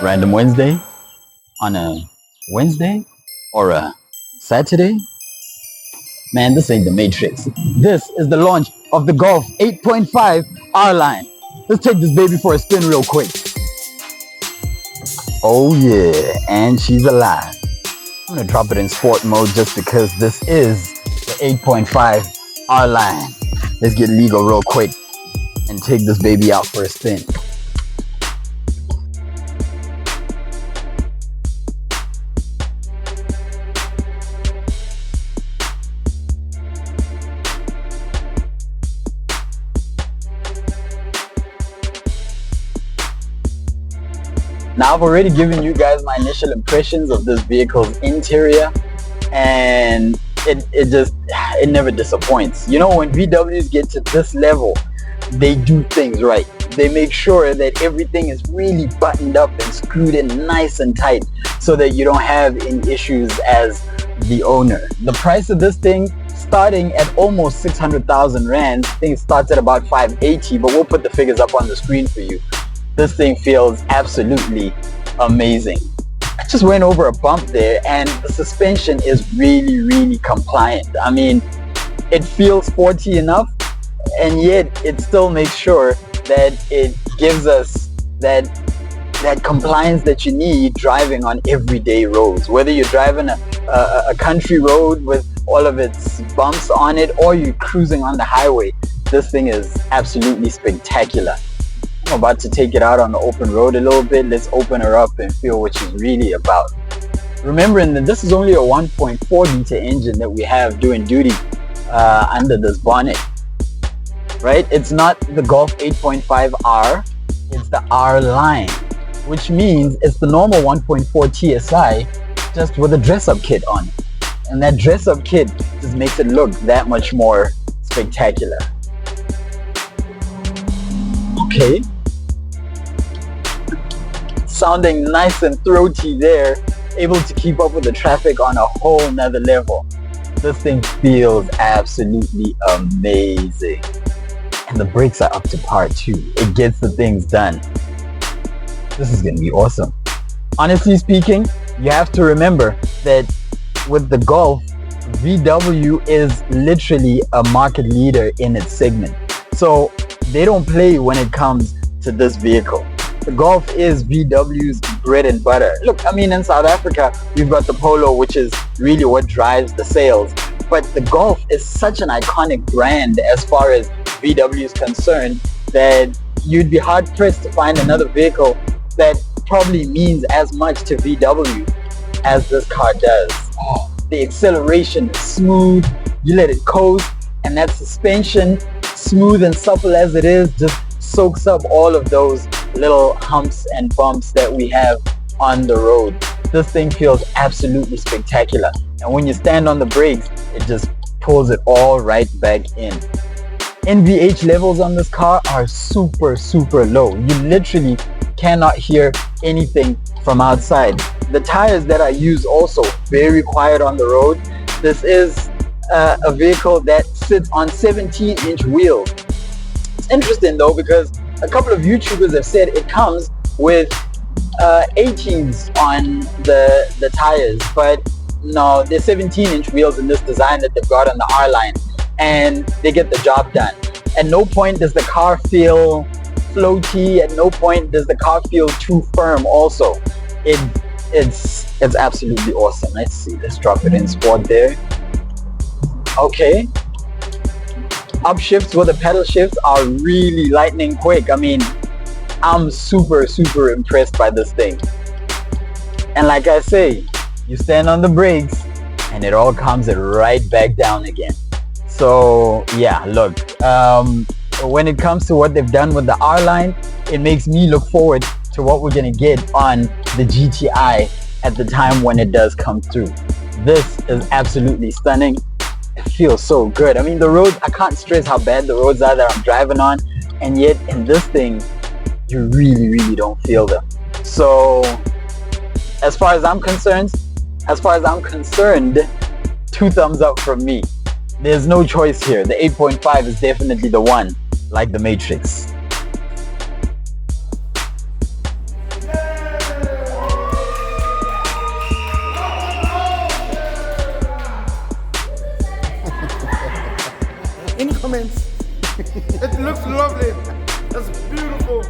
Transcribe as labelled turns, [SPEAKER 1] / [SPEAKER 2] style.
[SPEAKER 1] Random Wednesday on a Wednesday or a Saturday? Man, this ain't the Matrix. This is the launch of the Golf 8.5 R-Line. Let's take this baby for a spin real quick. Oh yeah, and she's alive. I'm gonna drop it in sport mode just because this is the 8.5 R-Line. Let's get legal real quick and take this baby out for a spin. Now, I've already given you guys my initial impressions of this vehicle's interior, and it never disappoints. You know, when VWs get to this level, they do things right. They make sure that everything is really buttoned up and screwed in nice and tight so that you don't have any issues as the owner. The price of this thing, starting at almost 600,000 Rand, I think it starts at about 580, but we'll put the figures up on the screen for you. This thing feels absolutely amazing. I just went over a bump there and the suspension is really compliant. I mean, it feels sporty enough, and yet it still makes sure that it gives us that compliance that you need driving on everyday roads. Whether you're driving a country road with all of its bumps on it, or you're cruising on the highway, this thing is absolutely spectacular. I'm about to take it out on the open road a little bit. Let's open her up and feel what she's really about. Remembering that this is only a 1.4 liter engine that we have doing duty under this bonnet, right? It's not the Golf 8.5R, it's the R-Line, which means it's the normal 1.4 TSI just with a dress-up kit on it. And that dress-up kit just makes it look that much more spectacular. Okay. Sounding nice and throaty there, able to keep up with the traffic on a whole nother level. This thing feels absolutely amazing. And the brakes are up to par too. It gets the things done. This is gonna be awesome. Honestly speaking, you have to remember that with the Golf, VW is literally a market leader in its segment. So they don't play when it comes to this vehicle. The Golf is VW's bread and butter. Look, I mean, in South Africa, we've got the Polo, which is really what drives the sales. But the Golf is such an iconic brand as far as VW is concerned that you'd be hard pressed to find another vehicle that probably means as much to VW as this car does. Oh, the acceleration is smooth, you let it coast, and that suspension, smooth and supple as it is, just soaks up all of those little humps and bumps that we have on the road. This thing feels absolutely spectacular, and when you stand on the brakes, it just pulls it all right back in. NVH levels on this car are super low. You literally cannot hear anything from outside. The tires that I use also very quiet on the road. This is a vehicle that sits on 17-inch wheels. It's interesting though, because a couple of YouTubers have said it comes with 18s on the tires, but no, they're 17-inch wheels in this design that they've got on the R-Line, and they get the job done. At no point does the car feel floaty. At no point does the car feel too firm also. It's absolutely awesome. Let's see, let's drop it in sport there. Okay. Upshifts with the pedal shifts are really lightning quick. I mean, I'm super impressed by this thing. And like I say, you stand on the brakes and it all comes right back down again. So yeah, look, when it comes to what they've done with the R-Line, it makes me look forward to what we're gonna get on the GTI at the time when it does come through. This is absolutely stunning. It feels so good. I mean, the roads, I can't stress how bad the roads are that I'm driving on, and yet in this thing, you really don't feel them. So as far as I'm concerned, 2 thumbs up from me. There's no choice here. The 8.5 is definitely the one, like the Matrix.
[SPEAKER 2] Any comments? It looks lovely. It's beautiful.